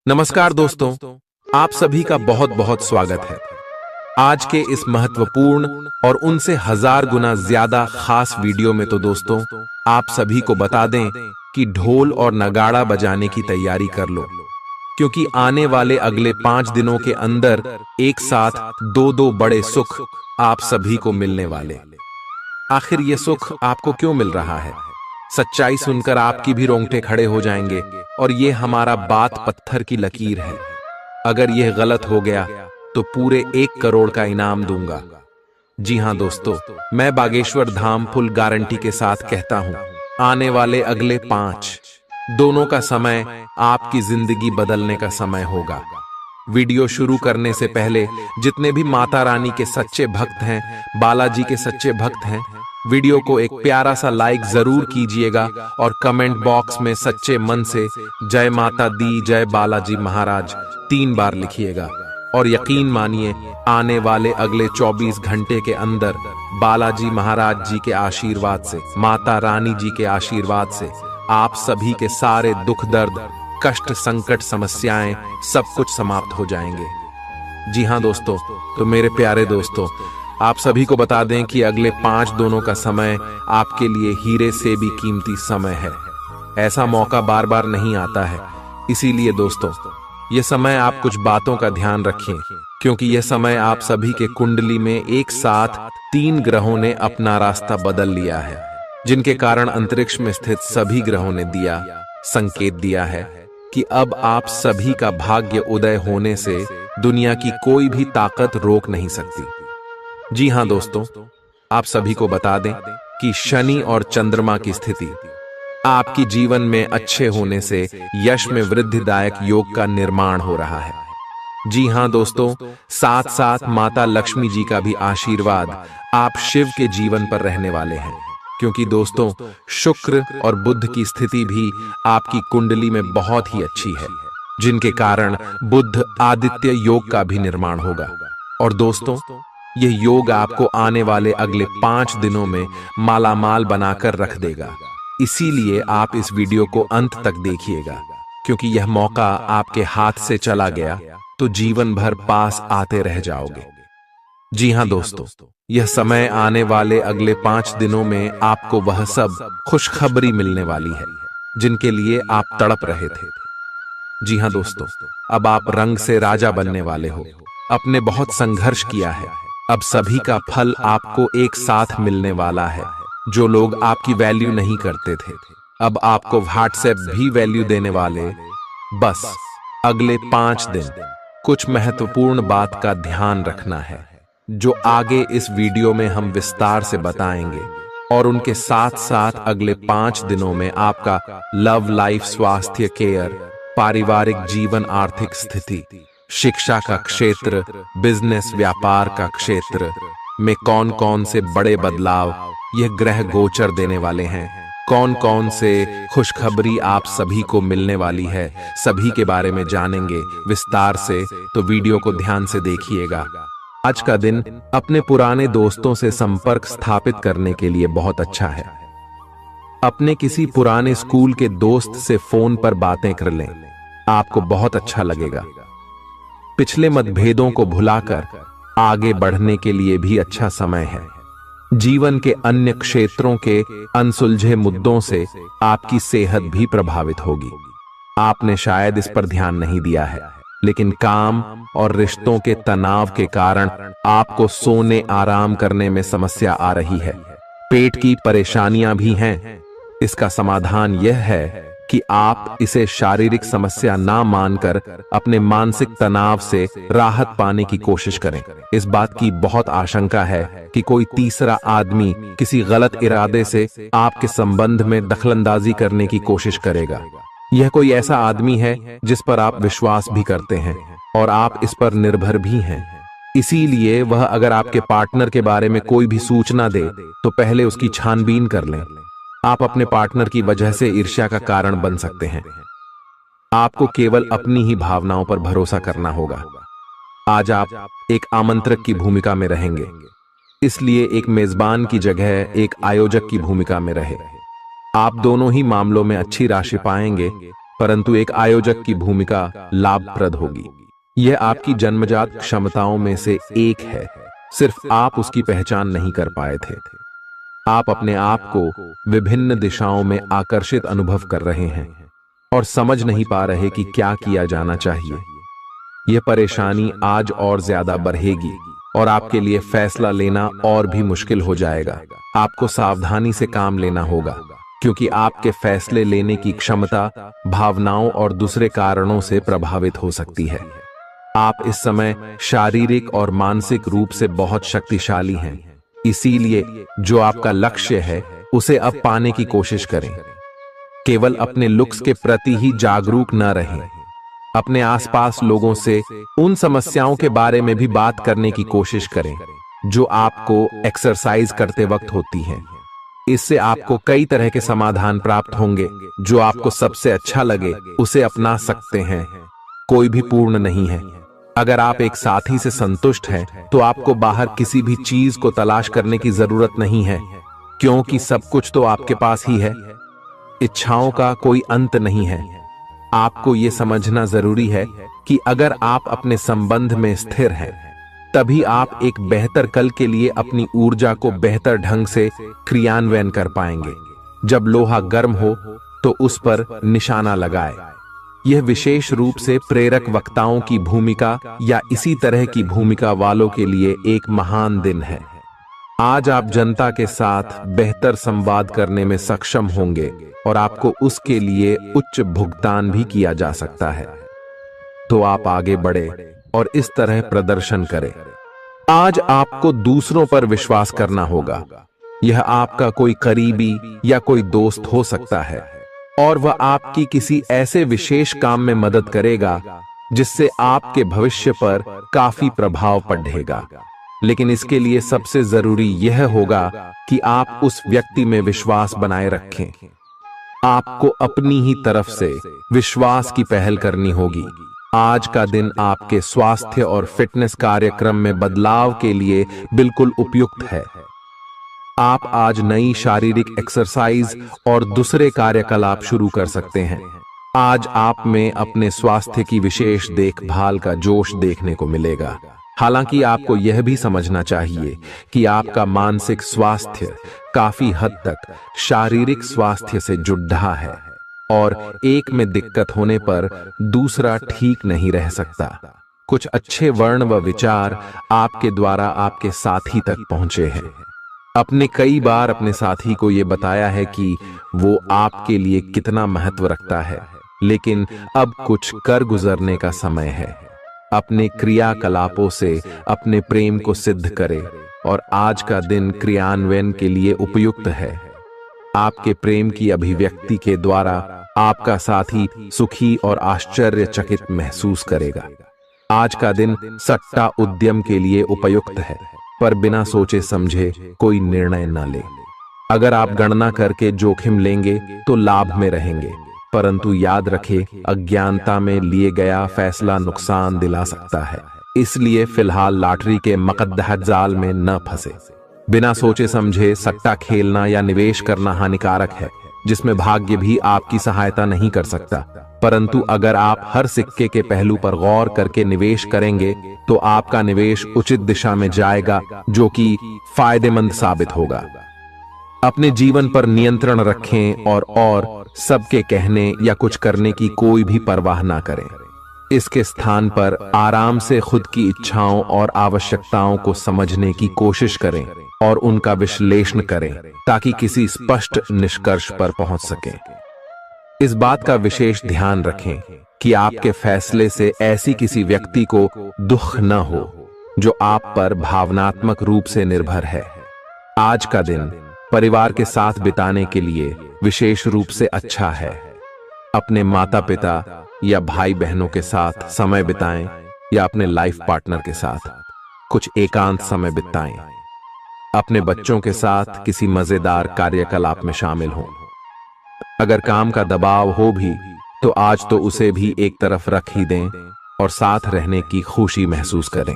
नमस्कार दोस्तों, आप सभी का बहुत बहुत स्वागत है। आज के इस महत्वपूर्ण और उनसे हजार गुना ज्यादा खास वीडियो में तो दोस्तों आप सभी को बता दें कि ढोल और नगाड़ा बजाने की तैयारी कर लो, क्योंकि आने वाले अगले 5 दिनों के अंदर एक साथ दो बड़े सुख आप सभी को मिलने वाले। आखिर ये सुख आपको क्यों मिल रहा है? सच्चाई सुनकर आपकी भी रोंगटे खड़े हो जाएंगे और ये हमारा बात पत्थर की लकीर है। अगर यह गलत हो गया तो पूरे 1 करोड़ का इनाम दूंगा। जी हां दोस्तों, मैं बागेश्वर धाम फुल गारंटी के साथ कहता हूं, आने वाले अगले 5 दोनों का समय आपकी जिंदगी बदलने का समय होगा। वीडियो शुरू करने से पहले जितने भी माता रानी के सच्चे भक्त हैं, बालाजी के सच्चे भक्त हैं, वीडियो को एक प्यारा सा लाइक जरूर कीजिएगा और कमेंट बॉक्स में सच्चे मन से जय माता दी, जय बालाजी महाराज 3 बार लिखिएगा। और यकीन मानिए, आने वाले अगले 24 घंटे के अंदर बालाजी महाराज जी के आशीर्वाद से, माता रानी जी के आशीर्वाद से आप सभी के सारे दुख दर्द, कष्ट, संकट, समस्याएं सब कुछ समाप्त हो जाएंगे। जी हां दोस्तों, तो मेरे प्यारे दोस्तों, आप सभी को बता दें कि अगले 5 दोनों का समय आपके लिए हीरे से भी कीमती समय है। ऐसा मौका बार बार नहीं आता है। इसीलिए दोस्तों, यह समय आप कुछ बातों का ध्यान रखें, क्योंकि यह समय आप सभी के कुंडली में एक साथ 3 ग्रहों ने अपना रास्ता बदल लिया है, जिनके कारण अंतरिक्ष में स्थित सभी ग्रहों ने संकेत दिया है कि अब आप सभी का भाग्य उदय होने से दुनिया की कोई भी ताकत रोक नहीं सकती। जी हां दोस्तों, आप सभी को बता दें कि शनि और चंद्रमा की स्थिति आपकी जीवन में अच्छे होने से यश में वृद्धिदायक योग का निर्माण हो रहा है। जी हां दोस्तों, साथ साथ माता लक्ष्मी जी का भी आशीर्वाद आप शिव के जीवन पर रहने वाले हैं, क्योंकि दोस्तों शुक्र और बुध की स्थिति भी आपकी कुंडली में बहुत ही अच्छी है, जिनके कारण बुध आदित्य योग का भी निर्माण होगा। और दोस्तों, यह योग आपको आने वाले अगले 5 दिनों में मालामाल बनाकर रख देगा। इसीलिए आप इस वीडियो को अंत तक देखिएगा, क्योंकि यह मौका आपके हाथ से चला गया तो जीवन भर पास आते रह जाओगे। जी हां दोस्तों, यह समय आने वाले अगले 5 दिनों में आपको वह सब खुशखबरी मिलने वाली है जिनके लिए आप तड़प रहे थे। जी हां दोस्तों, अब आप रंग से राजा बनने वाले हो। आपने बहुत संघर्ष किया है, अब सभी का फल आपको एक साथ मिलने वाला है। जो लोग आपकी वैल्यू नहीं करते थे, अब आपको व्हाट्सएप भी वैल्यू देने वाले। बस अगले 5 दिन कुछ महत्वपूर्ण बात का ध्यान रखना है, जो आगे इस वीडियो में हम विस्तार से बताएंगे। और उनके साथ साथ अगले 5 दिनों में आपका लव लाइफ, स्वास्थ्य, केयर, पारिवारिक जीवन, आर्थिक स्थिति, शिक्षा का क्षेत्र, बिजनेस, व्यापार का क्षेत्र में कौन कौन से बड़े बदलाव यह ग्रह गोचर देने वाले हैं, कौन कौन से खुशखबरी आप सभी को मिलने वाली है, सभी के बारे में जानेंगे विस्तार से। तो वीडियो को ध्यान से देखिएगा। आज का दिन अपने पुराने दोस्तों से संपर्क स्थापित करने के लिए बहुत अच्छा है। अपने किसी पुराने स्कूल के दोस्त से फोन पर बातें कर लें, आपको बहुत अच्छा लगेगा। पिछले मतभेदों को भुलाकर आगे बढ़ने के लिए भी अच्छा समय है। जीवन के अन्य क्षेत्रों के अनसुलझे मुद्दों से आपकी सेहत भी प्रभावित होगी। आपने शायद इस पर ध्यान नहीं दिया है, लेकिन काम और रिश्तों के तनाव के कारण आपको सोने, आराम करने में समस्या आ रही है। पेट की परेशानियां भी हैं। इसका समाधान यह है कि आप इसे शारीरिक समस्या ना मानकर अपने मानसिक तनाव से राहत पाने की कोशिश करें। इस बात की बहुत आशंका है कि कोई तीसरा आदमी किसी गलत इरादे से आपके संबंध में दखलंदाजी करने की कोशिश करेगा। यह कोई ऐसा आदमी है जिस पर आप विश्वास भी करते हैं और आप इस पर निर्भर भी हैं। इसीलिए वह अगर आपके पार्टनर के बारे में कोई भी सूचना दे तो पहले उसकी छानबीन कर लें। आप अपने पार्टनर की वजह से ईर्ष्या का कारण बन सकते हैं। आपको केवल अपनी ही भावनाओं पर भरोसा करना होगा। आज आप एक आमंत्रक की भूमिका में रहेंगे, इसलिए एक मेजबान की जगह एक आयोजक की भूमिका में रहे। आप दोनों ही मामलों में अच्छी राशि पाएंगे, परंतु एक आयोजक की भूमिका लाभप्रद होगी। यह आपकी जन्मजात क्षमताओं में से एक है, सिर्फ आप उसकी पहचान नहीं कर पाए थे। आप अपने आप को विभिन्न दिशाओं में आकर्षित अनुभव कर रहे हैं और समझ नहीं पा रहे कि क्या किया जाना चाहिए। यह परेशानी आज और ज्यादा बढ़ेगी और आपके लिए फैसला लेना और भी मुश्किल हो जाएगा। आपको सावधानी से काम लेना होगा, क्योंकि आपके फैसले लेने की क्षमता भावनाओं और दूसरे कारणों से प्रभावित हो सकती है। आप इस समय शारीरिक और मानसिक रूप से बहुत शक्तिशाली हैं, इसीलिए जो आपका लक्ष्य है उसे अब पाने की कोशिश करें। केवल अपने लुक्स के प्रति ही जागरूक न रहें, अपने आसपास लोगों से उन समस्याओं के बारे में भी बात करने की कोशिश करें जो आपको एक्सरसाइज करते वक्त होती हैं। इससे आपको कई तरह के समाधान प्राप्त होंगे। जो आपको सबसे अच्छा लगे उसे अपना सकते हैं। कोई भी पूर्ण नहीं है। अगर आप एक साथी से संतुष्ट हैं तो आपको बाहर किसी भी चीज को तलाश करने की जरूरत नहीं है, क्योंकि सब कुछ तो आपके पास ही है। इच्छाओं का कोई अंत नहीं है। आपको यह समझना जरूरी है कि अगर आप अपने संबंध में स्थिर हैं, तभी आप एक बेहतर कल के लिए अपनी ऊर्जा को बेहतर ढंग से क्रियान्वयन कर पाएंगे। जब लोहा गर्म हो तो उस पर निशाना लगाए। यह विशेष रूप से प्रेरक वक्ताओं की भूमिका या इसी तरह की भूमिका वालों के लिए एक महान दिन है। आज आप जनता के साथ बेहतर संवाद करने में सक्षम होंगे और आपको उसके लिए उच्च भुगतान भी किया जा सकता है। तो आप आगे बढ़े और इस तरह प्रदर्शन करें। आज आपको दूसरों पर विश्वास करना होगा। यह आपका कोई करीबी या कोई दोस्त हो सकता है और वह आपकी किसी ऐसे विशेष काम में मदद करेगा जिससे आपके भविष्य पर काफी प्रभाव पड़ेगा। लेकिन इसके लिए सबसे जरूरी यह होगा कि आप उस व्यक्ति में विश्वास बनाए रखें। आपको अपनी ही तरफ से विश्वास की पहल करनी होगी। आज का दिन आपके स्वास्थ्य और फिटनेस कार्यक्रम में बदलाव के लिए बिल्कुल उपयुक्त है। आप आज नई शारीरिक एक्सरसाइज और दूसरे कार्यकलाप शुरू कर सकते हैं। आज आप में अपने स्वास्थ्य की विशेष देखभाल का जोश देखने को मिलेगा। हालांकि आपको यह भी समझना चाहिए कि आपका मानसिक स्वास्थ्य काफी हद तक शारीरिक स्वास्थ्य से जुड़ा है और एक में दिक्कत होने पर दूसरा ठीक नहीं रह सकता। कुछ अच्छे वर्ण व विचार आपके द्वारा आपके साथी तक पहुंचे हैं। अपने कई बार अपने साथी को यह बताया है कि वो आपके लिए कितना महत्व रखता है, लेकिन अब कुछ कर गुजरने का समय है। अपने क्रियाकलापों से अपने प्रेम को सिद्ध करें और आज का दिन क्रियान्वयन के लिए उपयुक्त है। आपके प्रेम की अभिव्यक्ति के द्वारा आपका साथी सुखी और आश्चर्यचकित महसूस करेगा। आज का दिन सट्टा उद्यम के लिए उपयुक्त है, पर बिना सोचे समझे कोई निर्णय न ले। अगर आप गणना करके जोखिम लेंगे तो लाभ में रहेंगे, परंतु याद रखें, अज्ञानता में लिए गया फैसला नुकसान दिला सकता है। इसलिए फिलहाल लॉटरी के मकद्दह जाल में न फंसे। बिना सोचे समझे सट्टा खेलना या निवेश करना हानिकारक है, जिसमें भाग्य भी आपकी सहायता नहीं कर सकता। परंतु अगर आप हर सिक्के के पहलू पर गौर करके निवेश करेंगे तो आपका निवेश उचित दिशा में जाएगा, जो कि फायदेमंद साबित होगा। अपने जीवन पर नियंत्रण रखें और सबके कहने या कुछ करने की कोई भी परवाह ना करें। इसके स्थान पर आराम से खुद की इच्छाओं और आवश्यकताओं को समझने की कोशिश करें और उनका विश्लेषण करें, ताकि किसी स्पष्ट निष्कर्ष पर पहुंच सकें। इस बात का विशेष ध्यान रखें कि आपके फैसले से ऐसी किसी व्यक्ति को दुख न हो जो आप पर भावनात्मक रूप से निर्भर है। आज का दिन परिवार के साथ बिताने के लिए विशेष रूप से अच्छा है। अपने माता पिता या भाई बहनों के साथ समय बिताएं या अपने लाइफ पार्टनर के साथ कुछ एकांत समय बिताएं। अपने बच्चों के साथ किसी मजेदार कार्यकलाप में शामिल हों। अगर काम का दबाव हो भी तो आज तो उसे भी एक तरफ रख ही दें और साथ रहने की खुशी महसूस करें।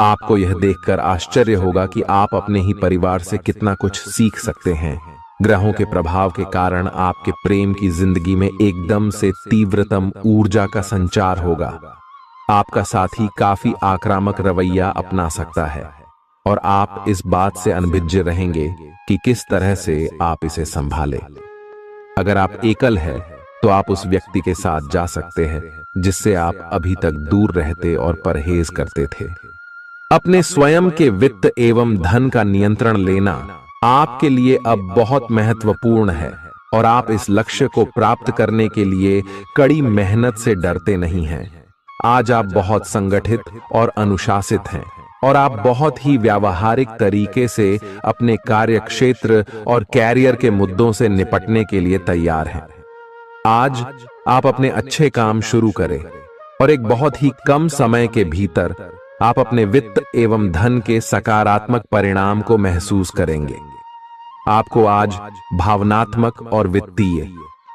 आपको यह देखकर आश्चर्य होगा कि आप अपने ही परिवार से कितना कुछ सीख सकते हैं। ग्रहों के प्रभाव के कारण आपके प्रेम की जिंदगी में एकदम से तीव्रतम ऊर्जा का संचार होगा। आपका साथी काफी आक्रामक रवैया अपना सकता है और आप इस बात से अनभिज्ञ रहेंगे कि किस तरह से आप इसे संभालें। अगर आप एकल हैं, तो आप उस व्यक्ति के साथ जा सकते हैं जिससे आप अभी तक दूर रहते और परहेज करते थे। अपने स्वयं के वित्त एवं धन का नियंत्रण लेना आपके लिए अब बहुत महत्वपूर्ण है और आप इस लक्ष्य को प्राप्त करने के लिए कड़ी मेहनत से डरते नहीं हैं। आज आप बहुत संगठित और अनुशासित हैं और आप बहुत ही व्यावहारिक तरीके से अपने कार्यक्षेत्र और कैरियर के मुद्दों से निपटने के लिए तैयार हैं। आज आप अपने अच्छे काम शुरू करें और एक बहुत ही कम समय के भीतर आप अपने वित्त एवं धन के सकारात्मक परिणाम को महसूस करेंगे। आपको आज भावनात्मक और वित्तीय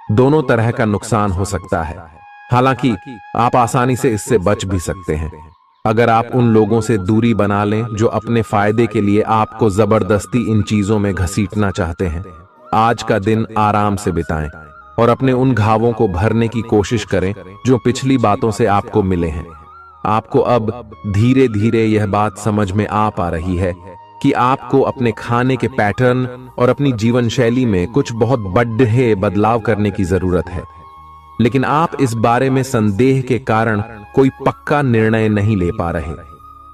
दोनों तरह का नुकसान हो सकता है। हालांकि आप आसानी से इससे बच भी सकते हैं अगर आप उन लोगों से दूरी बना लें जो अपने फायदे के लिए आपको जबरदस्ती इन चीजों में घसीटना चाहते हैं। आज का दिन आराम से बिताएं और अपने उन घावों को भरने की कोशिश करें जो पिछली बातों से आपको मिले हैं। आपको अब धीरे धीरे यह बात समझ में आ पा रही है कि आपको अपने खाने के पैटर्न और अपनी जीवन शैली में कुछ बहुत बड़े बदलाव करने की जरूरत है, लेकिन आप इस बारे में संदेह के कारण कोई पक्का निर्णय नहीं ले पा रहे।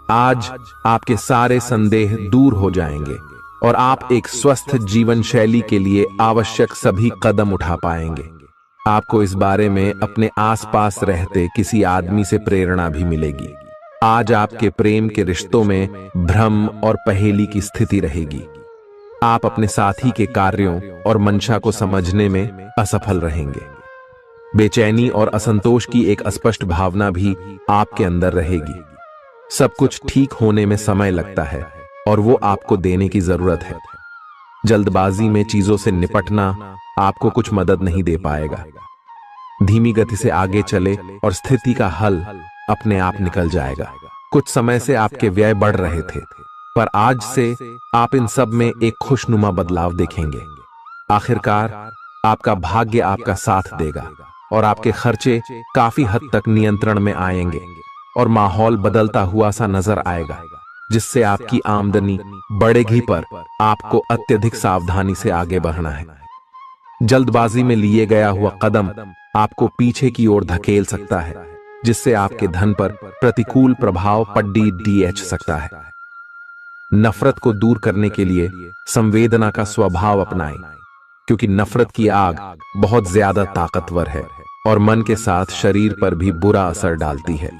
आज आपके सारे संदेह दूर हो जाएंगे और आप एक स्वस्थ जीवन शैली के लिए आवश्यक सभी कदम उठा पाएंगे। आपको इस बारे में अपने आसपास रहते किसी आदमी से प्रेरणा भी मिलेगी। आज आपके प्रेम के रिश्तों में भ्रम और पहेली की स्थिति रहेगी। आप अपने साथी के कार्यों और मंशा को समझने में असफल रहेंगे। बेचैनी और असंतोष की एक अस्पष्ट भावना भी आपके अंदर रहेगी। सब कुछ ठीक होने में समय लगता है और वो आपको देने की जरूरत है। जल्दबाजी में चीजों से निपटना आपको कुछ मदद नहीं दे पाएगा। धीमी गति से आगे चले और स्थिति का हल अपने आप निकल जाएगा। कुछ समय से आपके व्यय बढ़ रहे थे, पर आज से आप इन सब में एक खुशनुमा बदलाव देखेंगे। आखिरकार आपका भाग्य आपका साथ देगा और आपके खर्चे काफी हद तक नियंत्रण में आएंगे और माहौल बदलता हुआ सा नजर आएगा, जिससे आपकी आमदनी बढ़ेगी, पर आपको अत्यधिक सावधानी से आगे बढ़ना है। जल्दबाजी में लिए गया हुआ कदम आपको पीछे की ओर धकेल सकता है, जिससे आपके धन पर प्रतिकूल प्रभाव पड़ सकता है। नफरत को दूर करने के लिए संवेदना का स्वभाव अपनाएं, क्योंकि नफरत की आग बहुत ज्यादा ताकतवर है और मन के साथ शरीर पर भी बुरा असर डालती है।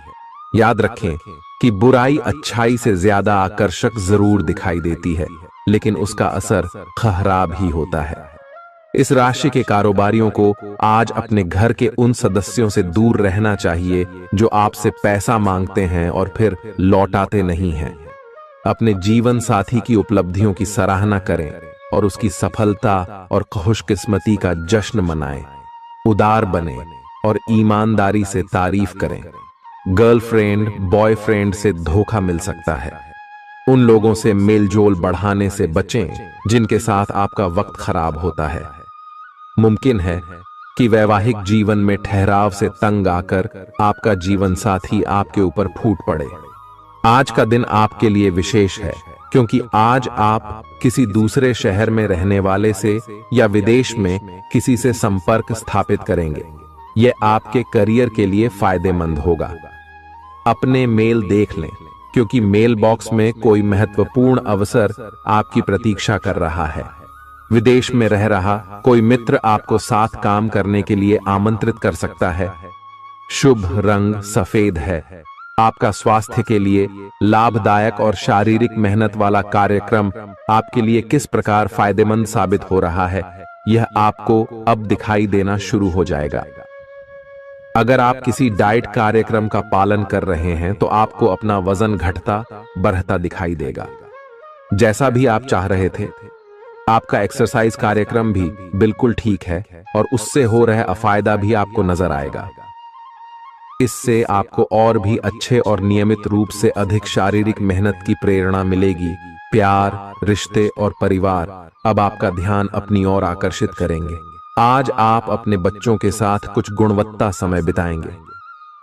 याद रखें कि बुराई अच्छाई से ज्यादा आकर्षक जरूर दिखाई देती है, लेकिन उसका असर खराब ही होता है। इस राशि के कारोबारियों को आज अपने घर के उन सदस्यों से दूर रहना चाहिए जो आपसे पैसा मांगते हैं और फिर लौटाते नहीं हैं। अपने जीवन साथी की उपलब्धियों की सराहना करें और उसकी सफलता और खुशकिस्मती का जश्न मनाएं। उदार बने और ईमानदारी से तारीफ करें। गर्लफ्रेंड बॉयफ्रेंड से धोखा मिल सकता है। उन लोगों से मेलजोल बढ़ाने से बचें जिनके साथ आपका वक्त खराब होता है। मुमकिन है कि वैवाहिक जीवन में ठहराव से तंग आकर आपका जीवन साथी आपके ऊपर फूट पड़े। आज का दिन आपके लिए विशेष है, क्योंकि आज आप किसी दूसरे शहर में रहने वाले से या विदेश में किसी से संपर्क स्थापित करेंगे। यह आपके करियर के लिए फायदेमंद होगा। अपने मेल देख लें, क्योंकि मेल बॉक्स में कोई महत्वपूर्ण अवसर आपकी प्रतीक्षा कर रहा है। विदेश में रह रहा कोई मित्र आपको साथ काम करने के लिए आमंत्रित कर सकता है। शुभ रंग सफेद है। आपका स्वास्थ्य के लिए लाभदायक और शारीरिक मेहनत वाला कार्यक्रम आपके लिए किस प्रकार फायदेमंद साबित हो रहा है, यह आपको अब दिखाई देना शुरू हो जाएगा। अगर आप किसी डाइट कार्यक्रम का पालन कर रहे हैं तो आपको अपना वजन घटता बढ़ता दिखाई देगा। जैसा भी आप चाह रहे थे, आपका एक्सरसाइज कार्यक्रम भी बिल्कुल ठीक है और उससे हो रहा अफायदा भी आपको नजर आएगा। इससे आपको और भी अच्छे और नियमित रूप से अधिक शारीरिक मेहनत की प्रेरणा मिलेगी। प्यार, रिश्ते और परिवार अब आपका ध्यान अपनी ओर आकर्षित करेंगे। आज आप अपने बच्चों के साथ कुछ गुणवत्ता समय बिताएंगे।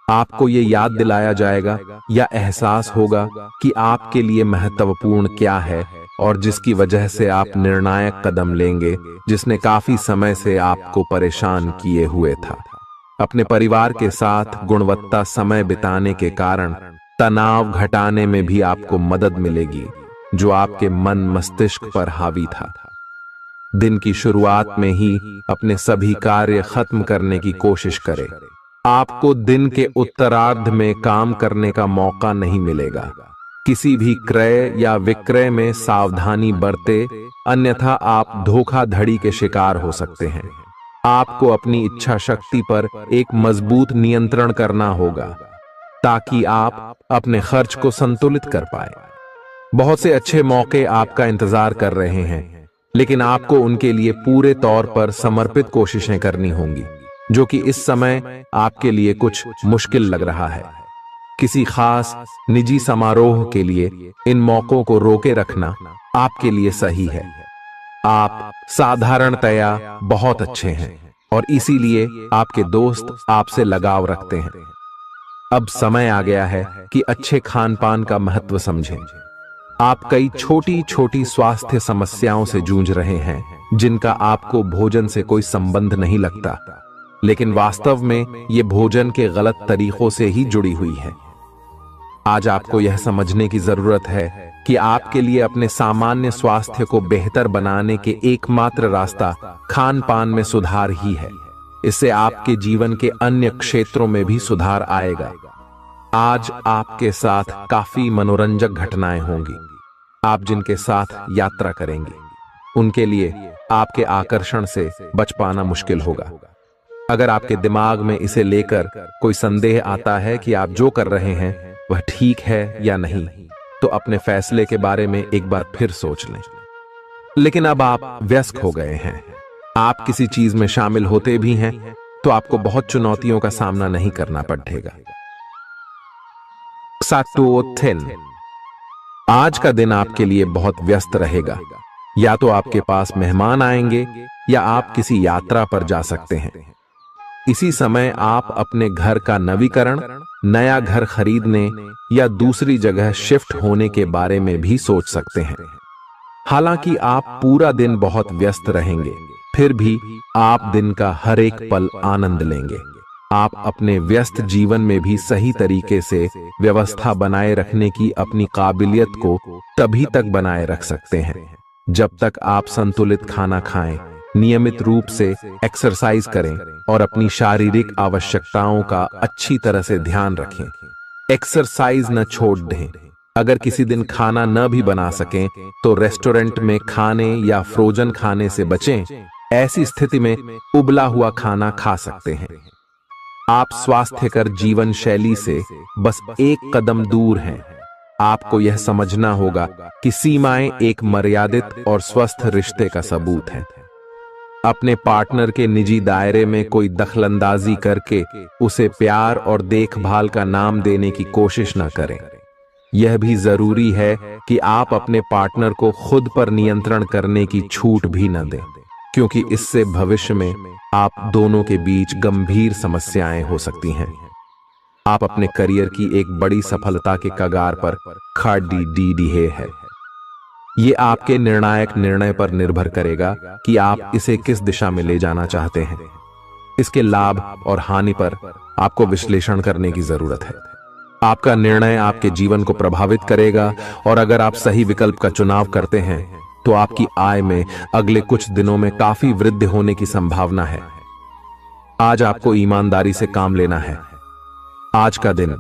आपको ये याद दिलाया जाएगा या एहसास होगा कि आपके लिए महत्वपूर्ण क्या है और जिसकी वजह से आप निर्णायक कदम लेंगे, जिसने काफी समय से आपको परेशान किए हुए था। अपने परिवार के साथ गुणवत्ता समय बिताने के कारण तनाव घटाने में भी आपको मदद मिलेगी, जो आपके मन मस्तिष्क पर हावी था। दिन की शुरुआत में ही अपने सभी कार्य खत्म करने की कोशिश करें। आपको दिन के उत्तरार्ध में काम करने का मौका नहीं मिलेगा। किसी भी क्रय या विक्रय में सावधानी बरते, अन्यथा आप धोखाधड़ी के शिकार हो सकते हैं। आपको अपनी इच्छा शक्ति पर एक मजबूत नियंत्रण करना होगा ताकि आप अपने खर्च को संतुलित कर पाए। बहुत से अच्छे मौके आपका इंतजार कर रहे हैं, लेकिन आपको उनके लिए पूरे तौर पर समर्पित कोशिशें करनी होंगी, जो कि इस समय आपके लिए कुछ मुश्किल लग रहा है। किसी खास निजी समारोह के लिए इन मौकों को रोके रखना आपके लिए सही है। आप साधारणतया बहुत अच्छे हैं और इसीलिए आपके दोस्त आपसे लगाव रखते हैं। अब समय आ गया है कि अच्छे खान पान का महत्व समझें। आप कई छोटी छोटी स्वास्थ्य समस्याओं से जूझ रहे हैं, जिनका आपको भोजन से कोई संबंध नहीं लगता, लेकिन वास्तव में ये भोजन के गलत तरीकों से ही जुड़ी हुई है। आज आपको यह समझने की जरूरत है कि आपके लिए अपने सामान्य स्वास्थ्य को बेहतर बनाने के एकमात्र रास्ता खान पान में सुधार ही है। इससे आपके जीवन के अन्य क्षेत्रों में भी सुधार आएगा। आज आपके साथ काफी मनोरंजक घटनाएं होंगी। आप जिनके साथ यात्रा करेंगे, उनके लिए आपके आकर्षण से बच पाना मुश्किल होगा। अगर आपके दिमाग में इसे लेकर कोई संदेह आता है कि आप जो कर रहे हैं वह ठीक है या नहीं, तो अपने फैसले के बारे में एक बार फिर सोच लें। लेकिन अब आप वयस्क हो गए हैं, आप किसी चीज में शामिल होते भी हैं तो आपको बहुत चुनौतियों का सामना नहीं करना पड़ेगा। आज का दिन आपके लिए बहुत व्यस्त रहेगा। या तो आपके पास मेहमान आएंगे या आप किसी यात्रा पर जा सकते हैं। इसी समय आप अपने घर का नवीकरण, नया घर खरीदने या दूसरी जगह शिफ्ट होने के बारे में भी सोच सकते हैं। हालांकि आप पूरा दिन बहुत व्यस्त रहेंगे, फिर भी आप दिन का हर एक पल आनंद लेंगे। आप अपने व्यस्त जीवन में भी सही तरीके से व्यवस्था बनाए रखने की अपनी काबिलियत को तभी तक बनाए रख सकते हैं जब तक आप संतुलित खाना खाएं, नियमित रूप से एक्सरसाइज करें और अपनी शारीरिक आवश्यकताओं का अच्छी तरह से ध्यान रखें। एक्सरसाइज न छोड़ दें। अगर किसी दिन खाना न भी बना सकें तो रेस्टोरेंट में खाने या फ्रोजन खाने से बचें। ऐसी स्थिति में उबला हुआ खाना खा सकते हैं। आप स्वास्थ्यकर जीवन शैली से बस एक कदम दूर हैं। आपको यह समझना होगा कि सीमाएं एक मर्यादित और स्वस्थ रिश्ते का सबूत हैं। अपने पार्टनर के निजी दायरे में कोई दखलंदाजी करके उसे प्यार और देखभाल का नाम देने की कोशिश न करें। यह भी जरूरी है कि आप अपने पार्टनर को खुद पर नियंत्रण करने की छूट भी न दें, क्योंकि इससे भविष्य में आप दोनों के बीच गंभीर समस्याएं हो सकती हैं। आप अपने करियर की एक बड़ी सफलता के कगार पर खड़ी है। ये आपके निर्णायक निर्णय पर निर्भर करेगा कि आप इसे किस दिशा में ले जाना चाहते हैं। इसके लाभ और हानि पर आपको विश्लेषण करने की जरूरत है। आपका निर्णय आपके जीवन को प्रभावित करेगा और अगर आप सही विकल्प का चुनाव करते हैं तो आपकी आय में अगले कुछ दिनों में काफी वृद्धि होने की संभावना है। आज आपको ईमानदारी से काम लेना है। आज का दिन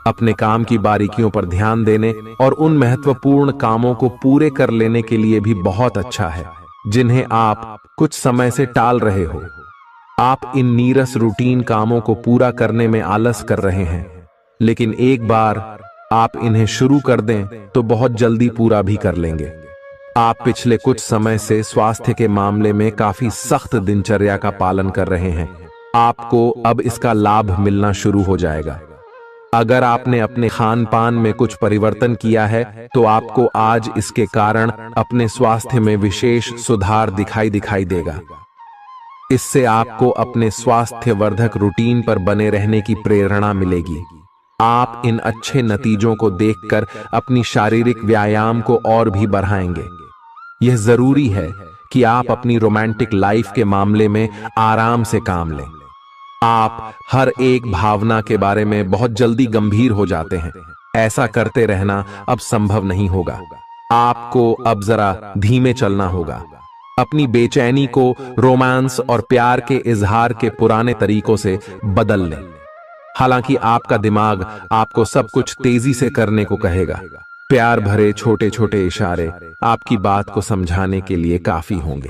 अपने काम की बारीकियों पर ध्यान देने और उन महत्वपूर्ण कामों को पूरे कर लेने के लिए भी बहुत अच्छा है जिन्हें आप कुछ समय से टाल रहे हो। आप इन नीरस रूटीन कामों को पूरा करने में आलस कर रहे हैं, लेकिन एक बार आप इन्हें शुरू कर दें तो बहुत जल्दी पूरा भी कर लेंगे। आप पिछले कुछ समय से स्वास्थ्य के मामले में काफी सख्त दिनचर्या का पालन कर रहे हैं। आपको अब इसका लाभ मिलना शुरू हो जाएगा। अगर आपने अपने खान पान में कुछ परिवर्तन किया है तो आपको आज इसके कारण अपने स्वास्थ्य में विशेष सुधार दिखाई देगा। इससे आपको अपने स्वास्थ्य वर्धक रूटीन पर बने रहने की प्रेरणा मिलेगी। आप इन अच्छे नतीजों को देखकर अपनी शारीरिक व्यायाम को और भी बढ़ाएंगे। यह जरूरी है कि आप अपनी रोमांटिक लाइफ के मामले में आराम से काम लें। आप हर एक भावना के बारे में बहुत जल्दी गंभीर हो जाते हैं। ऐसा करते रहना अब संभव नहीं होगा। आपको अब जरा धीमे चलना होगा। अपनी बेचैनी को रोमांस और प्यार के इजहार के पुराने तरीकों से बदल लें। हालांकि आपका दिमाग आपको सब कुछ तेजी से करने को कहेगा। प्यार भरे छोटे छोटे इशारे आपकी बात को समझाने के लिए काफी होंगे।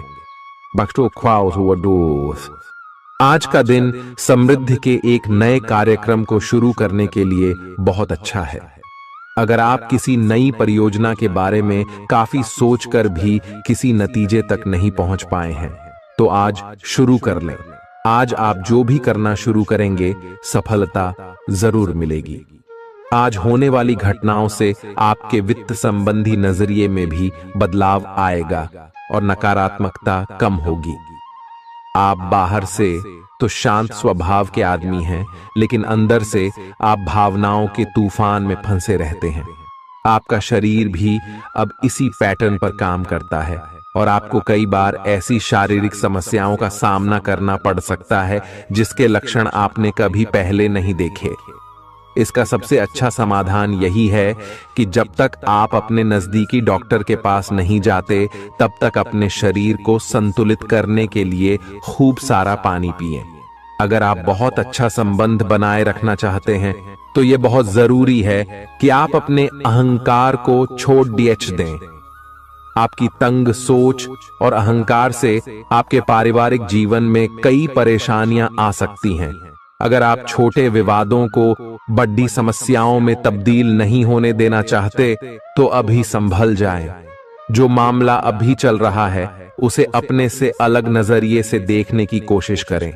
आज का दिन समृद्धि के एक नए कार्यक्रम को शुरू करने के लिए बहुत अच्छा है। अगर आप किसी नई परियोजना के बारे में काफी सोचकर भी किसी नतीजे तक नहीं पहुंच पाए हैं तो आज शुरू कर लें। आज आप जो भी करना शुरू करेंगे सफलता जरूर मिलेगी। आज होने वाली घटनाओं से आपके वित्त संबंधी नजरिए में भी बदलाव आएगा और नकारात्मकता कम होगी। आप बाहर से तो शांत स्वभाव के आदमी हैं, लेकिन अंदर से आप भावनाओं के तूफान में फंसे रहते हैं। आपका शरीर भी अब इसी पैटर्न पर काम करता है और आपको कई बार ऐसी शारीरिक समस्याओं का सामना करना पड़ सकता है जिसके लक्षण आपने कभी पहले नहीं देखे। इसका सबसे अच्छा समाधान यही है कि जब तक आप अपने नजदीकी डॉक्टर के पास नहीं जाते तब तक अपने शरीर को संतुलित करने के लिए खूब सारा पानी पिएं। अगर आप बहुत अच्छा संबंध बनाए रखना चाहते हैं तो यह बहुत जरूरी है कि आप अपने अहंकार को छोड़ दें। आपकी तंग सोच और अहंकार से आपके पारिवारिक जीवन में कई परेशानियां आ सकती हैं। अगर आप छोटे विवादों को बड़ी समस्याओं में तब्दील नहीं होने देना चाहते तो अभी संभल जाएं। जो मामला अभी चल रहा है उसे अपने से अलग नजरिए से देखने की कोशिश करें।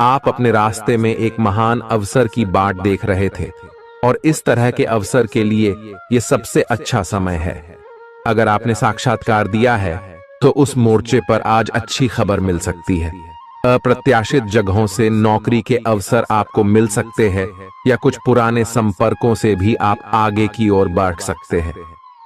आप अपने रास्ते में एक महान अवसर की बाट देख रहे थे और इस तरह के अवसर के लिए यह सबसे अच्छा समय है। अगर आपने साक्षात्कार दिया है तो उस मोर्चे पर आज अच्छी खबर मिल सकती है। अप्रत्याशित जगहों से नौकरी के अवसर आपको मिल सकते हैं या कुछ पुराने संपर्कों से भी आप आगे की ओर बढ़ सकते हैं।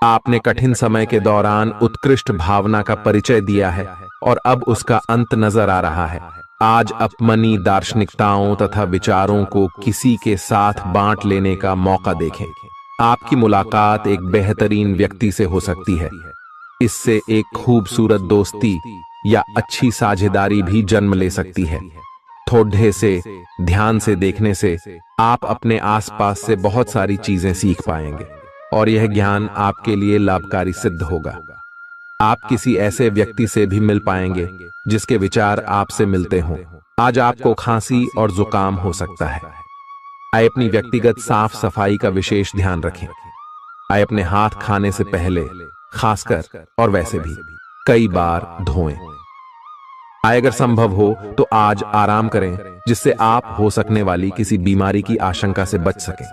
आपने कठिन समय के दौरान उत्कृष्ट भावना का परिचय दिया है और अब उसका अंत नजर आ रहा है। आज अपनी दार्शनिकताओं तथा विचारों को किसी के साथ बांट लेने का मौका देखें। आपकी मुलाकात एक बेहतरीन व्यक्ति से हो सकती है। इससे एक खूबसूरत दोस्ती या अच्छी साझेदारी भी जन्म ले सकती है। थोड़े से ध्यान से देखने से आप अपने आसपास से बहुत सारी चीजें सीख पाएंगे और यह ज्ञान आपके लिए लाभकारी सिद्ध होगा। आप किसी ऐसे व्यक्ति से भी मिल पाएंगे जिसके विचार आपसे मिलते हों। आज आपको खांसी और जुकाम हो सकता है। आए अपनी व्यक्तिगत साफ सफाई का विशेष ध्यान रखें। आए अपने हाथ खाने से पहले खासकर और वैसे भी कई बार धोएं। आए अगर संभव हो तो आज आराम करें जिससे आप हो सकने वाली किसी बीमारी की आशंका से बच सकें।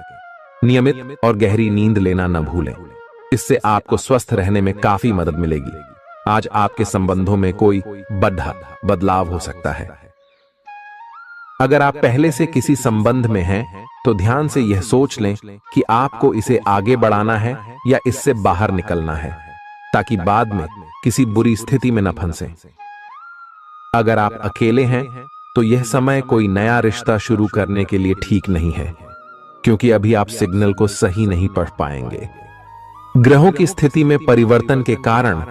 नियमित और गहरी नींद लेना न भूलें। इससे आपको स्वस्थ रहने में काफी मदद मिलेगी। आज आपके संबंधों में कोई बड़ा बदलाव हो सकता है। अगर आप पहले से किसी संबंध में हैं तो ध्यान से यह सोच लें कि आपको इसे आगे बढ़ाना है या इससे बाहर निकलना है, ताकि बाद में किसी बुरी स्थिति में न फंसें। अगर आप अकेले हैं तो यह समय कोई नया रिश्ता शुरू करने के लिए ठीक नहीं है, क्योंकि अभी आप सिग्नल को सही नहीं पढ़ पाएंगे। ग्रहों की स्थिति में परिवर्तन के कारण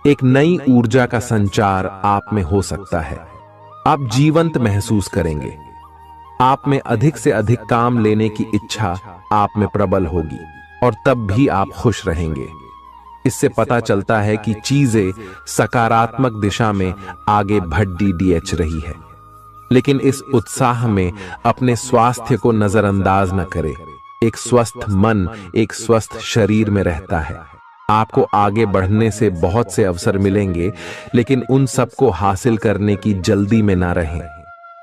एक नई ऊर्जा का संचार आप में हो सकता है। आप जीवंत महसूस करेंगे। आप में अधिक से अधिक काम लेने की इच्छा आप में प्रबल होगी और तब भी आप खुश रहेंगे। इससे पता चलता है कि चीजें सकारात्मक दिशा में आगे बढ़ रही है। लेकिन इस उत्साह में अपने स्वास्थ्य को नजरअंदाज न करें। एक स्वस्थ मन एक स्वस्थ शरीर में रहता है। आपको आगे बढ़ने से बहुत से अवसर मिलेंगे, लेकिन उन सबको हासिल करने की जल्दी में ना रहें।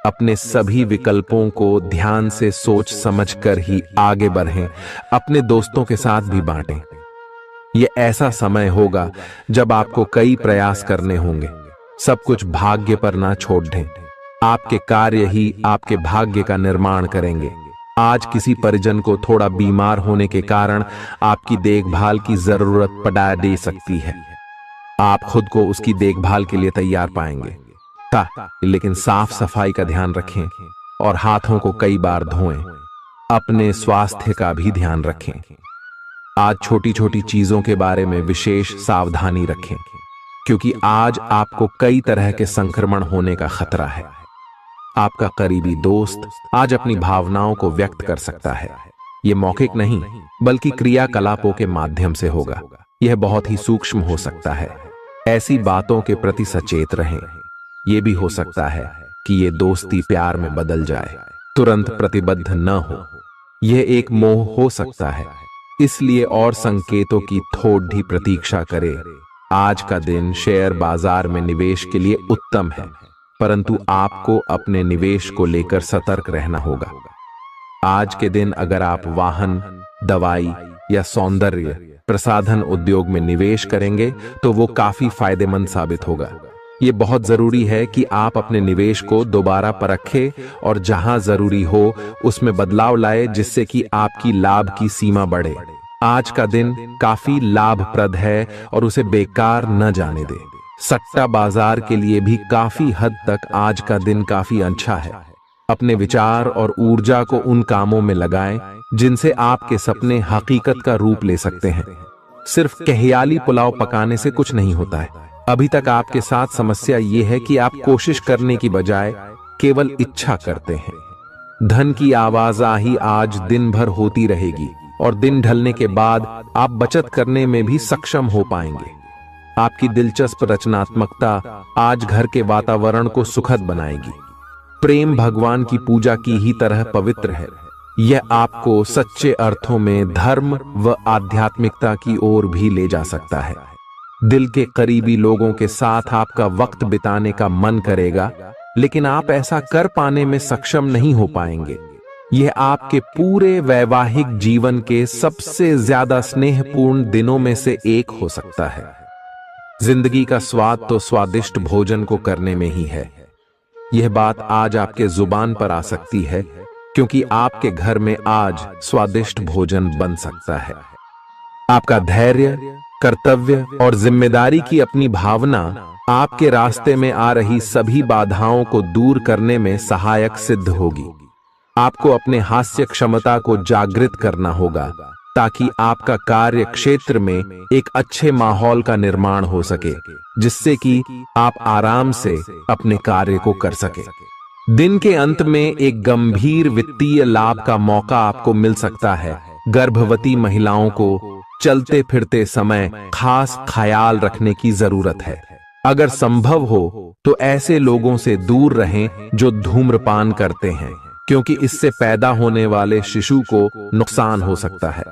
अपने सभी विकल्पों को ध्यान से सोच समझकर ही आगे बढ़ें। अपने दोस्तों के साथ भी बांटें। यह ऐसा समय होगा जब आपको कई प्रयास करने होंगे। सब कुछ भाग्य पर ना छोड़ दें। आपके कार्य ही आपके भाग्य का निर्माण करेंगे। आज किसी परिजन को थोड़ा बीमार होने के कारण आपकी देखभाल की जरूरत पड़ा दे सकती है। आप खुद को उसकी देखभाल के लिए तैयार पाएंगे। लेकिन साफ सफाई का ध्यान रखें और हाथों को कई बार धोएं। अपने स्वास्थ्य का भी ध्यान रखें। आज छोटी छोटी चीजों के बारे में विशेष सावधानी रखें, क्योंकि आज आपको कई तरह के संक्रमण होने का खतरा है। आपका करीबी दोस्त आज अपनी भावनाओं को व्यक्त कर सकता है। यह मौखिक नहीं बल्कि क्रियाकलापों के माध्यम से होगा। यह बहुत ही सूक्ष्म हो सकता है। ऐसी बातों के प्रति सचेत रहें। यह भी हो सकता है कि यह दोस्ती प्यार में बदल जाए। तुरंत प्रतिबद्ध न हो। यह एक मोह हो सकता है, इसलिए और संकेतों की थोड़ी प्रतीक्षा करें। आज का दिन शेयर बाजार में निवेश के लिए उत्तम है, परंतु आपको अपने निवेश को लेकर सतर्क रहना होगा। आज के दिन अगर आप वाहन, दवाई या सौंदर्य प्रसाधन उद्योग में निवेश करेंगे तो वो काफी फायदेमंद साबित होगा। ये बहुत जरूरी है कि आप अपने निवेश को दोबारा परखें और जहां जरूरी हो उसमें बदलाव लाए, जिससे कि आपकी लाभ की सीमा बढ़े। आज का दिन काफी लाभप्रद है और उसे बेकार न जाने दें। सट्टा बाजार के लिए भी काफी हद तक आज का दिन काफी अच्छा है। अपने विचार और ऊर्जा को उन कामों में लगाएं जिनसे आपके सपने हकीकत का रूप ले सकते हैं। सिर्फ कहियाली पुलाव पकाने से कुछ नहीं होता है। अभी तक आपके साथ समस्या यह है कि आप कोशिश करने की बजाय केवल इच्छा करते हैं। धन की आवाजाही आज दिन भर होती रहेगी और दिन ढलने के बाद आप बचत करने में भी सक्षम हो पाएंगे। आपकी दिलचस्प रचनात्मकता आज घर के वातावरण को सुखद बनाएगी। प्रेम भगवान की पूजा की ही तरह पवित्र है। यह आपको सच्चे अर्थों में धर्म व आध्यात्मिकता की ओर भी ले जा सकता है। दिल के करीबी लोगों के साथ आपका वक्त बिताने का मन करेगा, लेकिन आप ऐसा कर पाने में सक्षम नहीं हो पाएंगे। यह आपके पूरे वैवाहिक जीवन के सबसे ज्यादा स्नेहपूर्ण दिनों में से एक हो सकता है। जिंदगी का स्वाद तो स्वादिष्ट भोजन को करने में ही है। यह बात आज आपके जुबान पर आ सकती है, क्योंकि आपके घर में आज स्वादिष्ट भोजन बन सकता है। आपका धैर्य, कर्तव्य और जिम्मेदारी की अपनी भावना आपके रास्ते में आ रही सभी बाधाओं को दूर करने में सहायक सिद्ध होगी। आपको अपने हास्य क्षमता को जागृत करना होगा, ताकि आपका कार्य क्षेत्र में एक अच्छे माहौल का निर्माण हो सके, जिससे कि आप आराम से अपने कार्य को कर सके। दिन के अंत में एक गंभीर वित्तीय लाभ का मौका आपको मिल सकता है। गर्भवती महिलाओं को चलते फिरते समय खास ख्याल रखने की जरूरत है। अगर संभव हो तो ऐसे लोगों से दूर रहें जो धूम्रपान करते हैं, क्योंकि इससे पैदा होने वाले शिशु को नुकसान हो सकता है।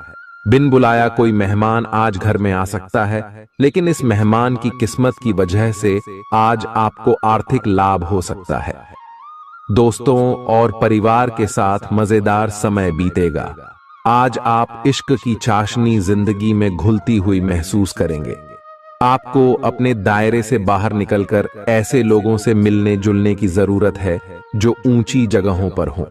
बिन बुलाया कोई मेहमान आज घर में आ सकता है, लेकिन इस मेहमान की किस्मत की वजह से आज आपको आर्थिक लाभ हो सकता है। दोस्तों और परिवार के साथ मजेदार समय बीतेगा। आज आप इश्क की चाशनी जिंदगी में घुलती हुई महसूस करेंगे। आपको अपने दायरे से बाहर निकलकर ऐसे लोगों से मिलने जुलने की जरूरत है जो ऊंची जगहों पर हों।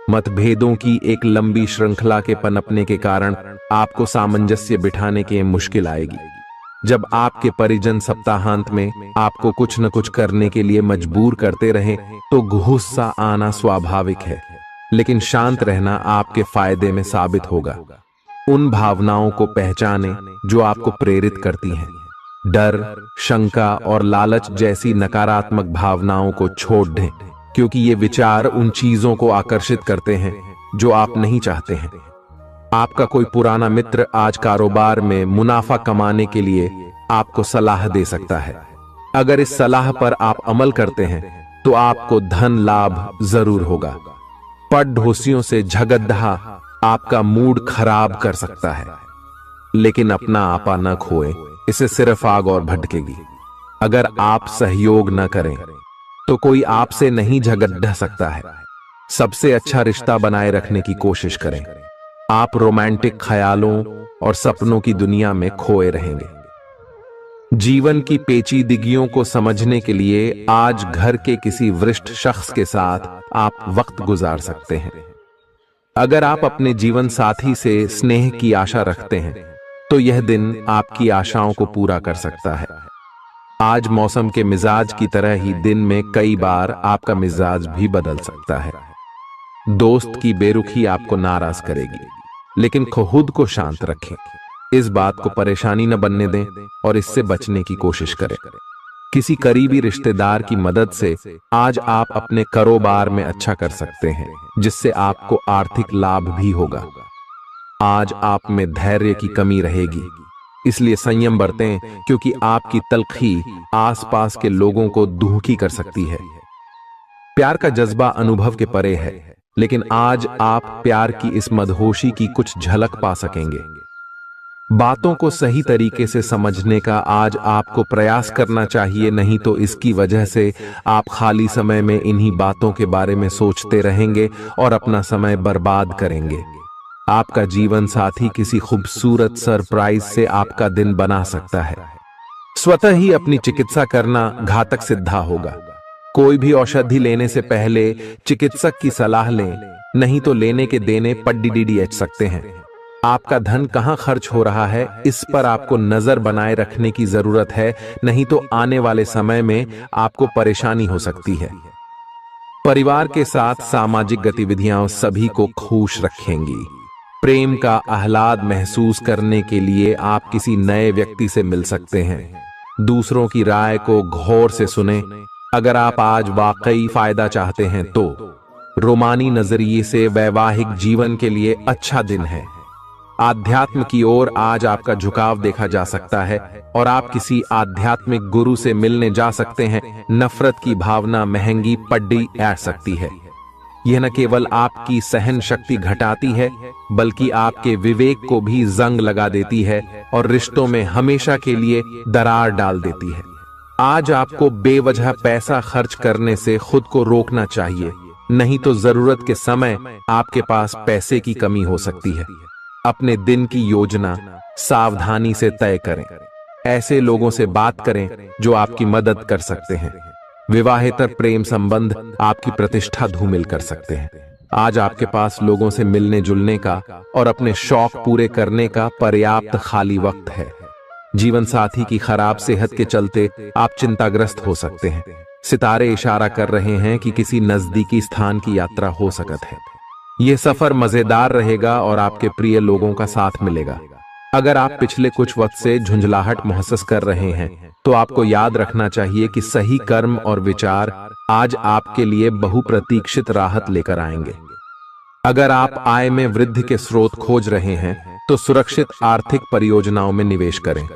मतभेदों की एक लंबी श्रृंखला के पनपने के कारण आपको सामंजस्य बिठाने की मुश्किल आएगी। जब आपके परिजन सप्ताहांत में आपको कुछ न कुछ करने के लिए मजबूर करते रहें तो गुस्सा आना स्वाभाविक है, लेकिन शांत रहना आपके फायदे में साबित होगा। उन भावनाओं को पहचानें जो आपको प्रेरित करती हैं। डर, शंका और लालच जैसी नकारात्मक भावनाओं को छोड़ दें, क्योंकि ये विचार उन चीजों को आकर्षित करते हैं जो आप नहीं चाहते हैं। आपका कोई पुराना मित्र आज कारोबार में मुनाफा कमाने के लिए आपको सलाह दे सकता है। अगर इस सलाह पर आप अमल करते हैं तो आपको धन लाभ जरूर होगा। पड़ोसियों से झगड़ा आपका मूड खराब कर सकता है, लेकिन अपना आपा न खोए, इससे सिर्फ आग और भड़केगी। अगर आप सहयोग न करें तो कोई आपसे नहीं झगड़ सकता है। सबसे अच्छा रिश्ता बनाए रखने की कोशिश करें। आप रोमांटिक ख्यालों और सपनों की दुनिया में खोए रहेंगे। जीवन की पेचीदगियों को समझने के लिए आज घर के किसी वरिष्ठ शख्स के साथ आप वक्त गुजार सकते हैं। अगर आप अपने जीवन साथी से स्नेह की आशा रखते हैं तो यह दिन आपकी आशाओं को पूरा कर सकता है। आज मौसम के मिजाज की तरह ही दिन में कई बार आपका मिजाज भी बदल सकता है। दोस्त की बेरुखी आपको नाराज करेगी, लेकिन खुद को शांत रखें। इस बात को परेशानी न बनने दें और इससे बचने की कोशिश करें। किसी करीबी रिश्तेदार की मदद से आज आप अपने कारोबार में अच्छा कर सकते हैं, जिससे आपको आर्थिक लाभ भी होगा। आज आप में धैर्य की कमी रहेगी, इसलिए संयम बरतें, क्योंकि आपकी तल्खी आसपास के लोगों को दुखी कर सकती है। प्यार का जज्बा अनुभव के परे है, लेकिन आज आप प्यार की इस मदहोशी की कुछ झलक पा सकेंगे। बातों को सही तरीके से समझने का आज आपको प्रयास करना चाहिए, नहीं तो इसकी वजह से आप खाली समय में इन्हीं बातों के बारे में सोचते रहेंगे और अपना समय बर्बाद करेंगे। आपका जीवन साथी किसी खूबसूरत सरप्राइज से आपका दिन बना सकता है। स्वतः ही अपनी चिकित्सा करना घातक सिद्ध होगा। कोई भी औषधि लेने से पहले चिकित्सक की सलाह लें, नहीं तो लेने के देने पड्डीडीएच सकते हैं। आपका धन कहां खर्च हो रहा है, इस पर आपको नजर बनाए रखने की जरूरत है, नहीं तो आने वाले समय में आपको परेशानी हो सकती है। परिवार के साथ सामाजिक गतिविधियां सभी को खुश रखेंगी। प्रेम का आह्लाद महसूस करने के लिए आप किसी नए व्यक्ति से मिल सकते हैं। दूसरों की राय को गौर से सुनें। अगर आप आज वाकई फायदा चाहते हैं तो रोमानी नजरिए से वैवाहिक जीवन के लिए अच्छा दिन है। आध्यात्म की ओर आज आपका झुकाव देखा जा सकता है और आप किसी आध्यात्मिक गुरु से मिलने जा सकते हैं। नफरत की भावना महंगी पड्डी आ सकती है। यह न केवल आपकी सहन शक्ति घटाती है, बल्कि आपके विवेक को भी जंग लगा देती है और रिश्तों में हमेशा के लिए दरार डाल देती है। आज आपको बेवजह पैसा खर्च करने से खुद को रोकना चाहिए, नहीं तो जरूरत के समय आपके पास पैसे की कमी हो सकती है। अपने दिन की योजना सावधानी से तय करें। ऐसे लोगों से बात करें जो आपकी मदद कर सकते हैं। विवाहेतर प्रेम संबंध आपकी प्रतिष्ठा धूमिल कर सकते हैं। आज आपके पास लोगों से मिलने जुलने का और अपने शौक पूरे करने का पर्याप्त खाली वक्त है। जीवन साथी की खराब सेहत के चलते आप चिंताग्रस्त हो सकते हैं। सितारे इशारा कर रहे हैं कि किसी नजदीकी स्थान की यात्रा हो सकती है। यह सफर मजेदार रहेगा और आपके प्रिय लोगों का साथ मिलेगा। अगर आप पिछले कुछ वक्त से झुंझलाहट महसूस कर रहे हैं तो आपको याद रखना चाहिए कि सही कर्म और विचार आज आपके लिए बहुप्रतीक्षित राहत लेकर आएंगे। अगर आप आय में वृद्धि के स्रोत खोज रहे हैं तो सुरक्षित आर्थिक परियोजनाओं में निवेश करें।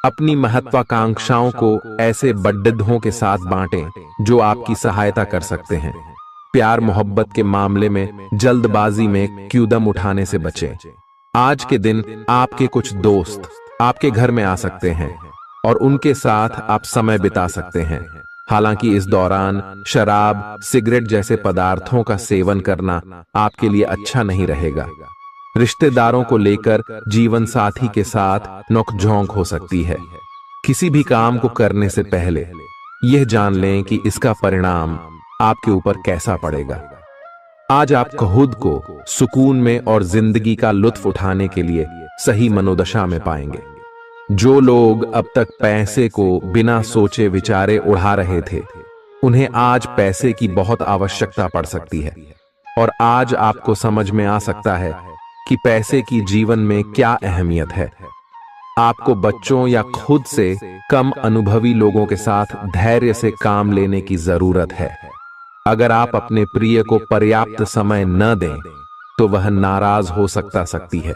अपनी महत्वाकांक्षाओं को ऐसे बड्ढों के साथ बांटें जो आपकी सहायता कर सकते हैं। प्यार मोहब्बत के मामले में जल्दबाजी में कदम उठाने से बचें। आज के दिन आपके कुछ दोस्त आपके घर में आ सकते हैं और उनके साथ आप समय बिता सकते हैं। हालांकि इस दौरान शराब, सिगरेट जैसे पदार्थों का सेवन करना आपके लिए अच्छा नहीं रहेगा। रिश्तेदारों को लेकर जीवन साथी के साथ नोकझोंक हो सकती है। किसी भी काम को करने से पहले यह जान लें कि इसका परिणाम आपके ऊपर कैसा पड़ेगा। आज आप खुद को सुकून में और जिंदगी का लुत्फ उठाने के लिए सही मनोदशा में पाएंगे। जो लोग अब तक पैसे को बिना सोचे विचारे उड़ा रहे थे, उन्हें आज पैसे की बहुत आवश्यकता पड़ सकती है और आज आपको समझ में आ सकता है कि पैसे की जीवन में क्या अहमियत है। आपको बच्चों या खुद से कम अनुभवी लोगों के साथ धैर्य से काम लेने की जरूरत है। अगर आप अपने प्रिय को पर्याप्त समय न दें तो वह नाराज हो सकती है।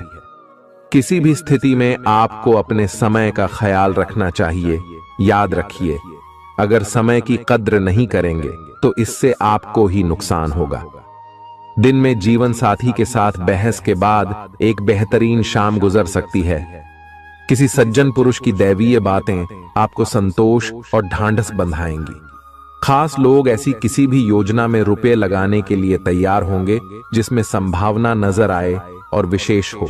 किसी भी स्थिति में आपको अपने समय का ख्याल रखना चाहिए। याद रखिए, अगर समय की कद्र नहीं करेंगे तो इससे आपको ही नुकसान होगा। दिन में जीवन साथी के साथ बहस के बाद एक बेहतरीन शाम गुजर सकती है। किसी सज्जन पुरुष की दैवीय बातें आपको संतोष और ढांढस बंधाएंगी। खास लोग ऐसी किसी भी योजना में रुपए लगाने के लिए तैयार होंगे जिसमें संभावना नजर आए और विशेष हो।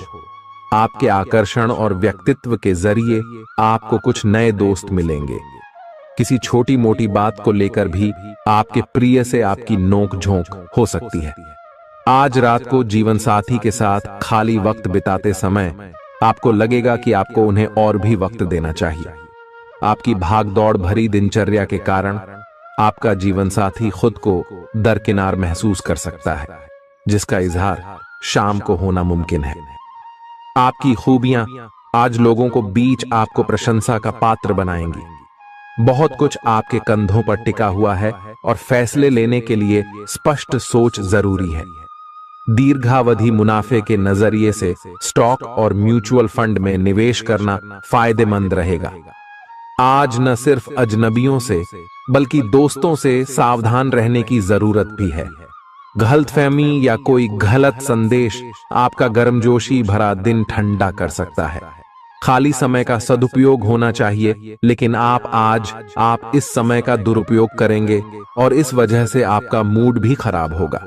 आपके आकर्षण और व्यक्तित्व के जरिए आपको कुछ नए दोस्त मिलेंगे। किसी छोटी मोटी बात को लेकर भी आपके प्रिय से आपकी नोक झोंक हो सकती है। आज रात को जीवन साथी के साथ खाली वक्त बिताते समय आपको लगेगा कि आपको उन्हें और भी वक्त देना चाहिए। आपकी भागदौड़ भरी दिनचर्या के कारण आपका जीवन साथी खुद को दरकिनार महसूस कर सकता है, जिसका इजहार शाम को होना मुमकिन है। आपकी खूबियां आज लोगों को बीच आपको प्रशंसा का पात्र बनाएंगी। बहुत कुछ आपके कंधों पर टिका हुआ है और फैसले लेने के लिए स्पष्ट सोच जरूरी है। दीर्घावधि मुनाफे के नजरिए से स्टॉक और म्यूचुअल फंड में निवेश करना फायदेमंद रहेगा। आज न सिर्फ अजनबियों से बल्कि दोस्तों से सावधान रहने की जरूरत भी है। गलतफहमी या कोई गलत संदेश आपका गर्मजोशी भरा दिन ठंडा कर सकता है। खाली समय का सदुपयोग होना चाहिए, लेकिन आप इस समय का दुरुपयोग करेंगे और इस वजह से आपका मूड भी खराब होगा।